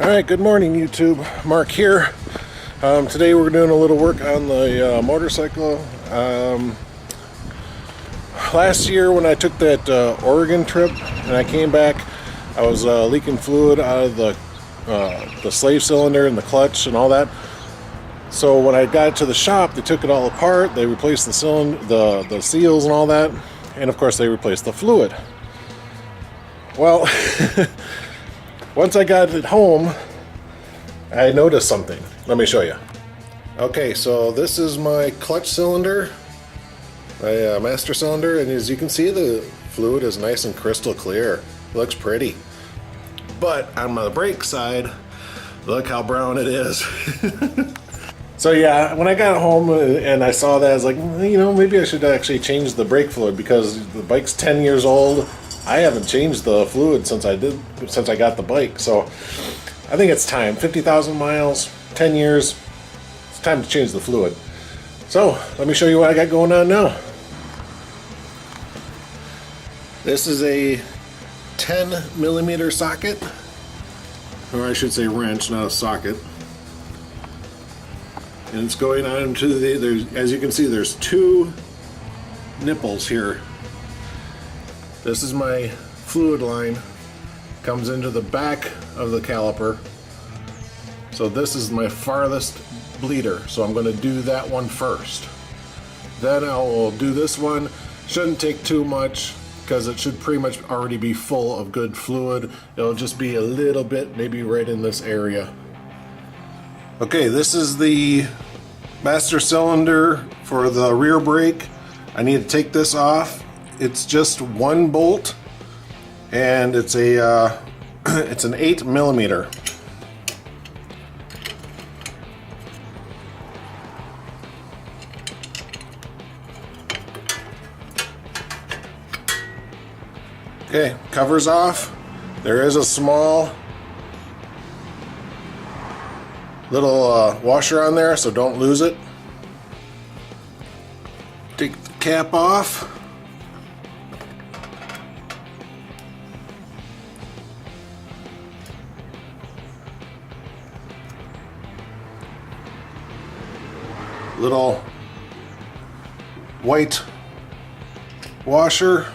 Alright, good morning YouTube. Mark here. Today we're doing a little work on the motorcycle. Last year when I took that Oregon trip and I came back, I was leaking fluid out of the slave cylinder and the clutch and all that. So when I got it to the shop, they took it all apart, they replaced the cylinder, the seals and all that, and of course they replaced the fluid. Well, once I got it home, I noticed something. Let me show you. Okay, so this is my clutch cylinder, my master cylinder, and as you can see, the fluid is nice and crystal clear. It looks pretty. But on the brake side, look how brown it is. So yeah, when I got home and I saw that, I was like, you know, maybe I should actually change the brake fluid because the bike's 10 years old. I haven't changed the fluid since I got the bike, so I think it's time. 50,000 miles, 10 years, it's time to change the fluid. So let me show you what I got going on now. This is a 10 millimeter socket, or I should say wrench, not a socket. And it's going on to as you can see, there's two nipples here. This is my fluid line, comes into the back of the caliper. So this is my farthest bleeder, so I'm going to do that one first. Then I will do this one. Shouldn't take too much because it should pretty much already be full of good fluid. It'll just be a little bit, maybe right in this area. Okay, this is the master cylinder for the rear brake. I need to take this off. It's just one bolt, and it's a it's an 8 millimeter. Okay, cover's off. There is a small little washer on there, so don't lose it. Take the cap off. Little white washer,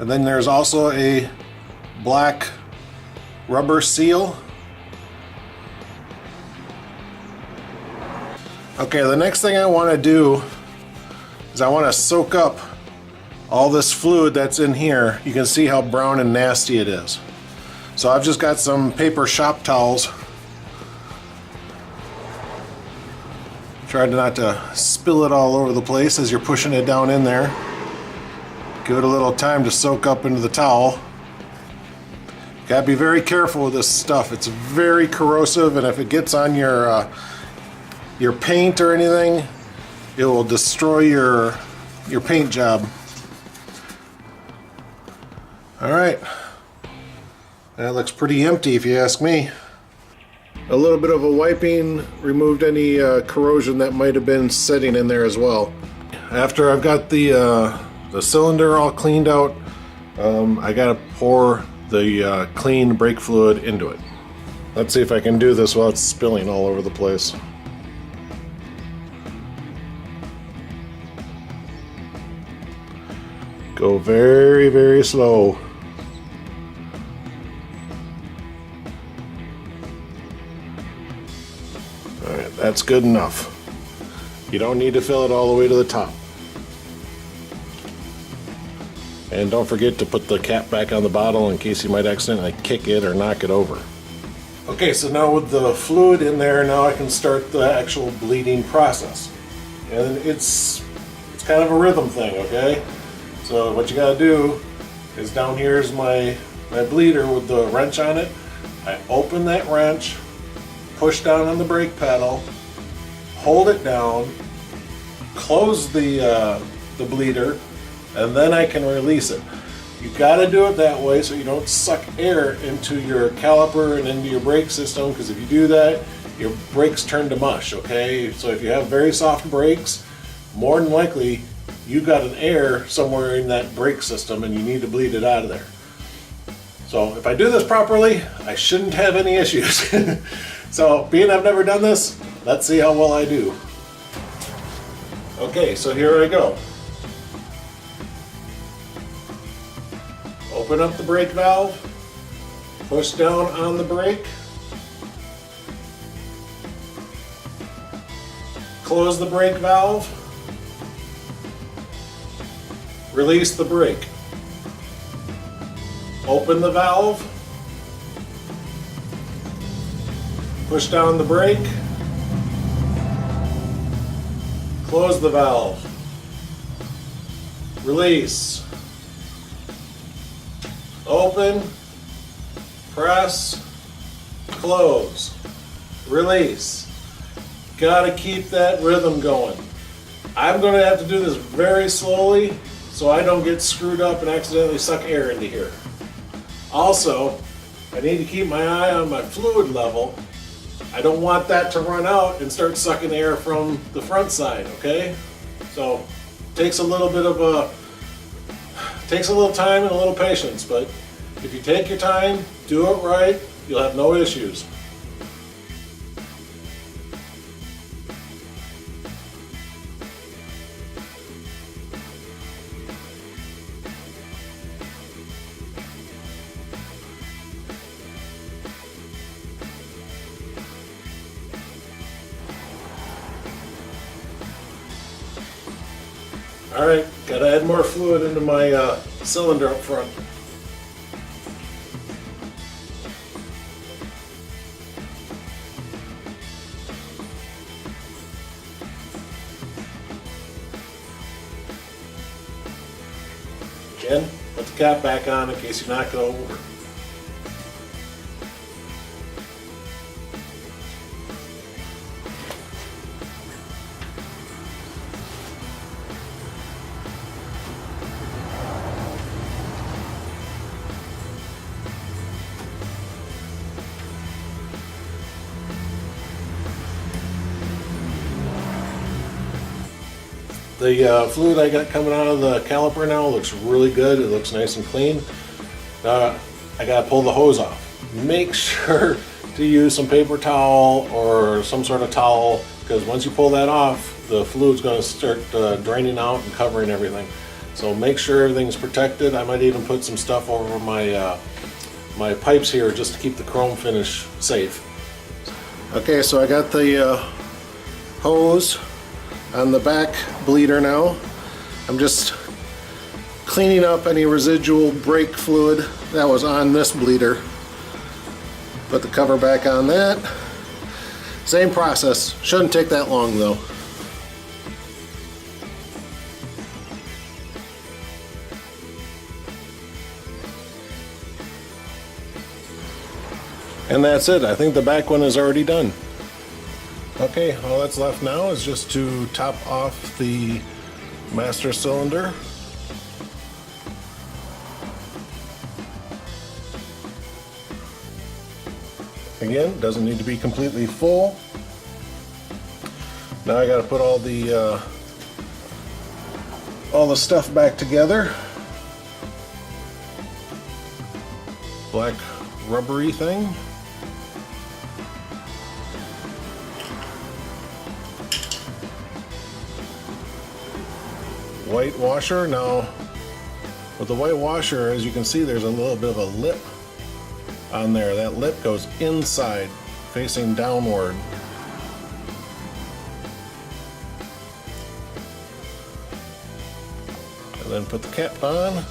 and then there's also a black rubber seal. Okay, the next thing I want to do is I want to soak up all this fluid that's in here. You can see how brown and nasty it is. So I've just got some paper shop towels. Try not to spill it all over the place as you're pushing it down in there. Give it a little time to soak up into the towel. Gotta be very careful with this stuff. It's very corrosive, and if it gets on your paint or anything, it will destroy your paint job. All right, that looks pretty empty if you ask me. A little bit of a wiping removed any corrosion that might have been sitting in there as well. After I've got the cylinder all cleaned out, I gotta pour the clean brake fluid into it. Let's see if I can do this without spilling all over the place. Go very, very slow. Alright, that's good enough. You don't need to fill it all the way to the top. And don't forget to put the cap back on the bottle in case you might accidentally kick it or knock it over. Okay, so now with the fluid in there, now I can start the actual bleeding process. And it's kind of a rhythm thing, okay? So what you gotta do is down here is my bleeder with the wrench on it. I open that wrench, push down on the brake pedal, hold it down, close the bleeder, and then I can release it. You gotta do it that way so you don't suck air into your caliper and into your brake system, because if you do that, your brakes turn to mush, okay? So if you have very soft brakes, more than likely you got an air somewhere in that brake system and you need to bleed it out of there. So if I do this properly, I shouldn't have any issues. So being I've never done this, let's see how well I do. Okay, so here I go. Open up the brake valve, push down on the brake, close the brake valve, release the brake, open the valve, push down the brake, close the valve, release, open, press, close, release. Gotta keep that rhythm going. I'm gonna have to do this very slowly so I don't get screwed up and accidentally suck air into here. Also, I need to keep my eye on my fluid level. I don't want that to run out and start sucking air from the front side, okay? So, takes a little time and a little patience, but if you take your time, do it right, you'll have no issues. All right, gotta add more fluid into my cylinder up front. Again, put the cap back on in case you knock it over. The fluid I got coming out of the caliper now looks really good. It looks nice and clean. I gotta pull the hose off. Make sure to use some paper towel or some sort of towel, because once you pull that off, the fluid's gonna start draining out and covering everything. So make sure everything's protected. I might even put some stuff over my my pipes here just to keep the chrome finish safe. Okay, so I got the hose on the back bleeder now. I'm just cleaning up any residual brake fluid that was on this bleeder. Put the cover back on that. Same process. Shouldn't take that long though. And that's it. I think the back one is already done. Okay, all that's left now is just to top off the master cylinder. Again, doesn't need to be completely full. Now I got to put all the stuff back together. Black rubbery thing. White washer. Now with the white washer, as you can see, there's a little bit of a lip on there. That lip goes inside, facing downward. And then put the cap on,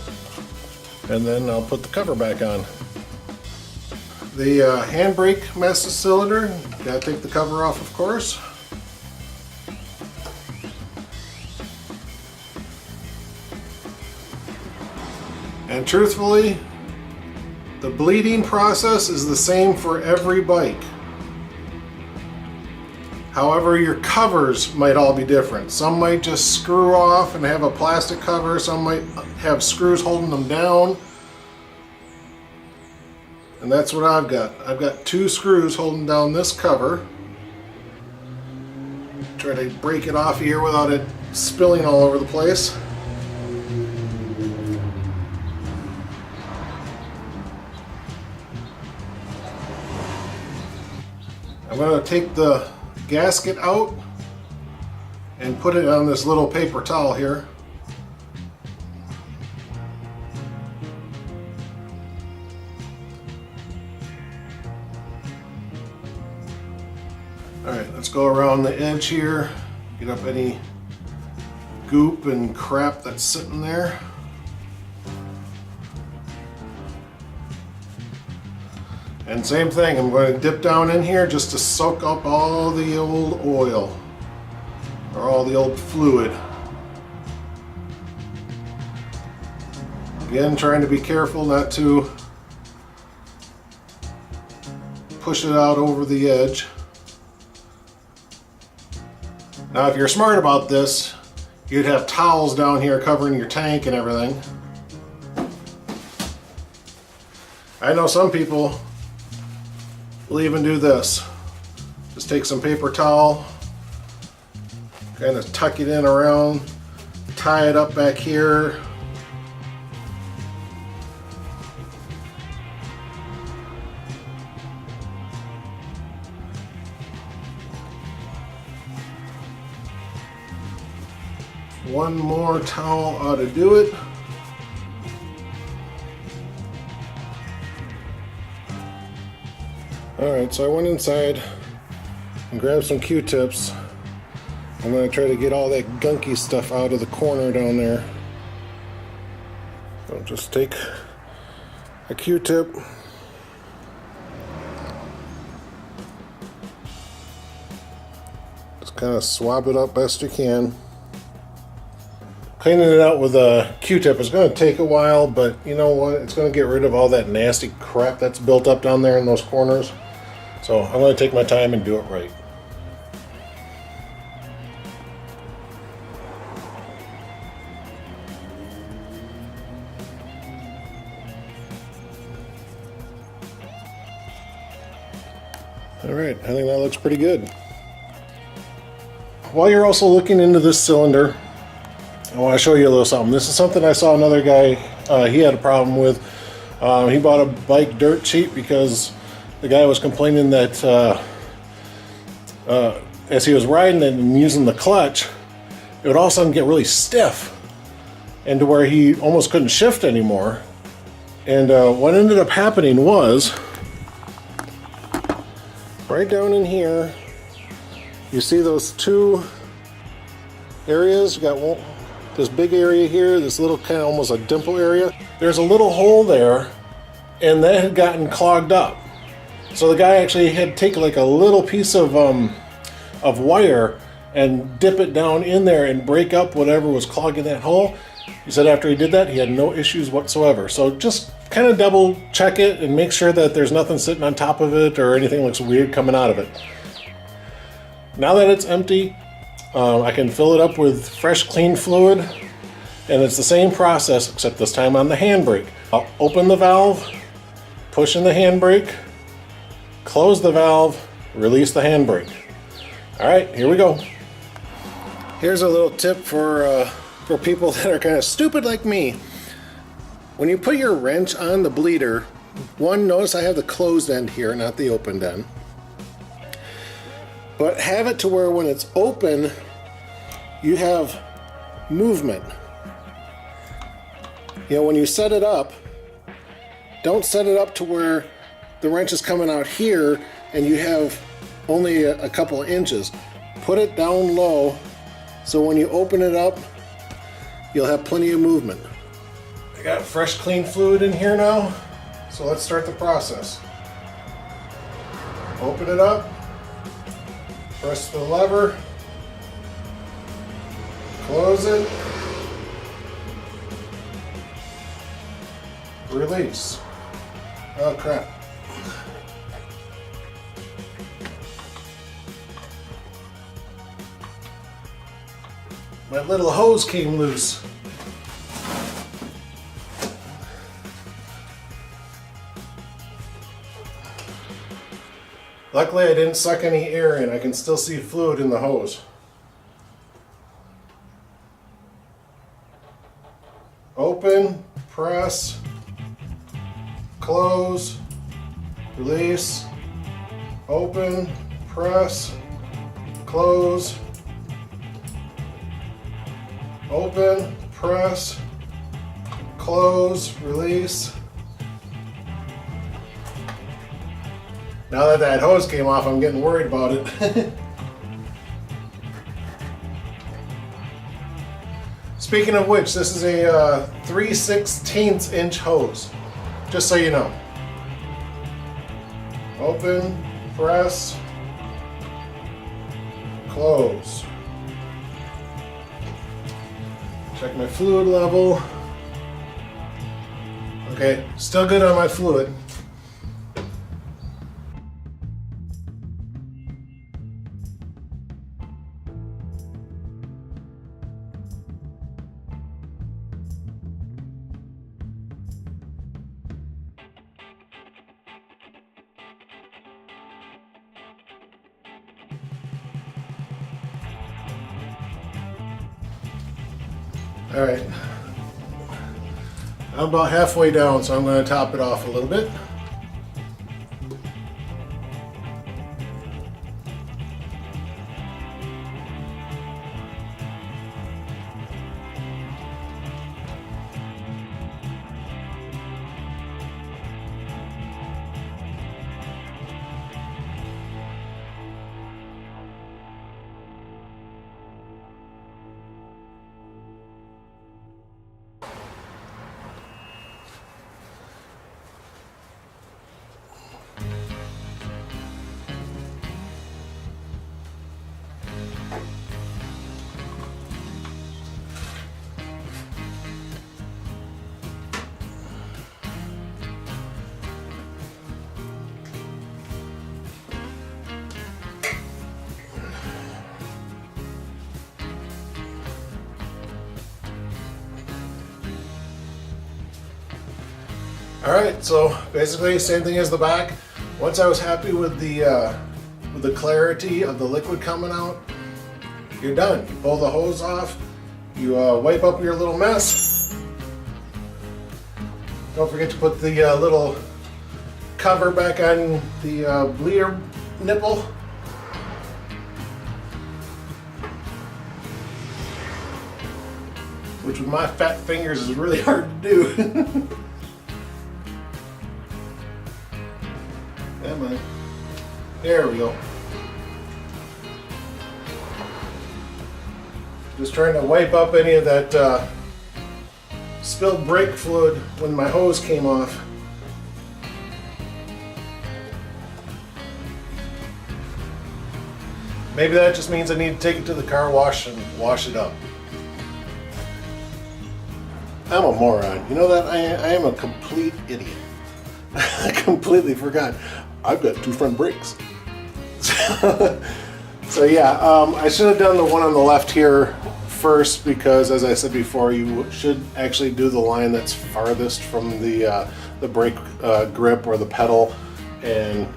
and then I'll put the cover back on. The handbrake master cylinder, gotta take the cover off, of course. And truthfully, the bleeding process is the same for every bike. However, your covers might all be different. Some might just screw off and have a plastic cover. Some might have screws holding them down. And that's what I've got. I've got 2 screws holding down this cover. Try to break it off here without it spilling all over the place. I'm going to take the gasket out and put it on this little paper towel here. Alright, let's go around the edge here, get up any goop and crap that's sitting there. And same thing, I'm going to dip down in here just to soak up all the old oil or all the old fluid. Again, trying to be careful not to push it out over the edge. Now if you're smart about this, you'd have towels down here covering your tank and everything. I know some people will even do this. Just take some paper towel, kind of tuck it in around, tie it up back here. One more towel ought to do it. Alright, so I went inside and grabbed some Q-tips. I'm going to try to get all that gunky stuff out of the corner down there. So just take a Q-tip. Just kind of swab it up best you can. Cleaning it out with a Q-tip is going to take a while, but you know what? It's going to get rid of all that nasty crap that's built up down there in those corners. So I'm going to take my time and do it right. Alright, I think that looks pretty good. While you're also looking into this cylinder, I want to show you a little something. This is something I saw another guy, he had a problem with. He bought a bike dirt cheap because the guy was complaining that as he was riding it and using the clutch, it would all of a sudden get really stiff and to where he almost couldn't shift anymore. And what ended up happening was, right down in here, you see those two areas? You got one, this big area here, this little kind of almost a dimple area. There's a little hole there, and that had gotten clogged up. So the guy actually had to take like a little piece of wire and dip it down in there and break up whatever was clogging that hole. He said after he did that, he had no issues whatsoever. So just kind of double check it and make sure that there's nothing sitting on top of it or anything looks weird coming out of it. Now that it's empty, I can fill it up with fresh, clean fluid, and it's the same process except this time on the handbrake. I'll open the valve, push in the handbrake, close the valve, release the handbrake. All right, here we go. Here's a little tip for people that are kind of stupid like me. When you put your wrench on the bleeder, one, notice I have the closed end here, not the opened end. But have it to where when it's open, you have movement. You know, when you set it up, don't set it up to where the wrench is coming out here and you have only a couple of inches. Put it down low so when you open it up, you'll have plenty of movement. I got fresh, clean fluid in here now, so let's start the process. Open it up. Press the lever, close it, release. Oh crap. My little hose came loose. Luckily I didn't suck any air in. I can still see fluid in the hose. Open, press, close, release, open, press, close, open, press, close, release. Now that that hose came off, I'm getting worried about it. Speaking of which, this is a 3/16 inch hose, just so you know. Open, press, close. Check my fluid level. Okay, still good on my fluid. All right, I'm about halfway down, so I'm going to top it off a little bit. Alright, so basically same thing as the back. Once I was happy with the clarity of the liquid coming out, you're done. You pull the hose off, you wipe up your little mess. Don't forget to put the little cover back on the bleeder nipple. Which with my fat fingers is really hard to do. There we go. Just trying to wipe up any of that spilled brake fluid when my hose came off. Maybe that just means I need to take it to the car wash and wash it up. I'm a moron. You know that? I am a complete idiot. I completely forgot. I've got two front brakes. So yeah, I should have done the one on the left here first because, as I said before, you should actually do the line that's farthest from the brake grip or the pedal. And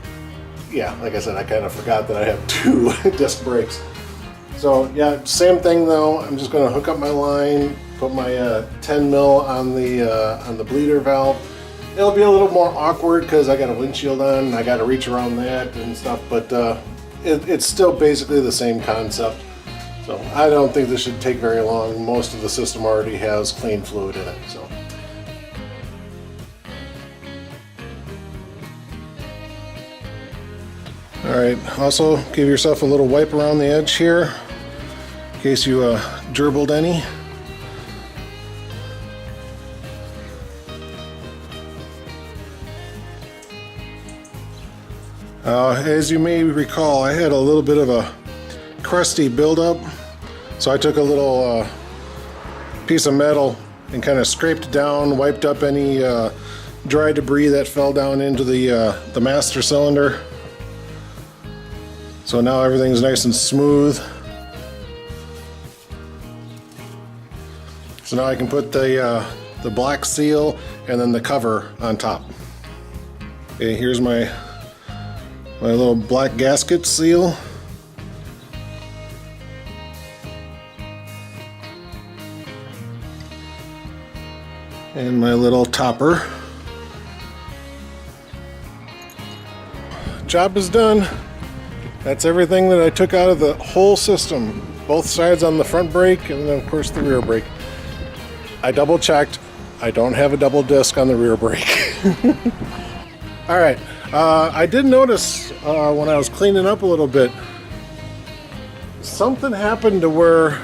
yeah, like I said, I kind of forgot that I have two disc brakes. So yeah, same thing though. I'm just going to hook up my line, put my 10 mil on the bleeder valve. It'll be a little more awkward because I got a windshield on and I got to reach around that and stuff, but it's still basically the same concept. So I don't think this should take very long. Most of the system already has clean fluid in it. So. Alright, also give yourself a little wipe around the edge here in case you gerbled any. As you may recall, I had a little bit of a crusty buildup, so I took a little piece of metal and kind of scraped down, wiped up any dry debris that fell down into the master cylinder. So now everything's nice and smooth. So now I can put the black seal and then the cover on top. Okay, here's my little black gasket seal. And my little topper. Job is done. That's everything that I took out of the whole system. Both sides on the front brake and then of course the rear brake. I double checked. I don't have a double disc on the rear brake. All right, I did notice when I was cleaning up a little bit, something happened to where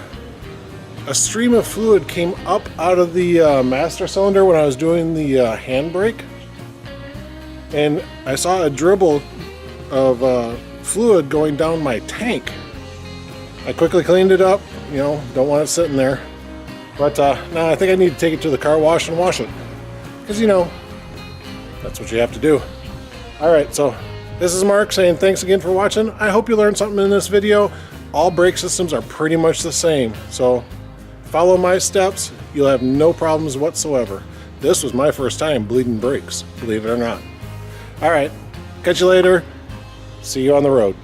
a stream of fluid came up out of the master cylinder when I was doing the handbrake. And I saw a dribble of fluid going down my tank. I quickly cleaned it up, you know, don't want it sitting there. But now I think I need to take it to the car wash and wash it. Because, you know, that's what you have to do. Alright, so this is Mark saying thanks again for watching. I hope you learned something in this video. All brake systems are pretty much the same. So follow my steps. You'll have no problems whatsoever. This was my first time bleeding brakes, believe it or not. Alright, catch you later. See you on the road.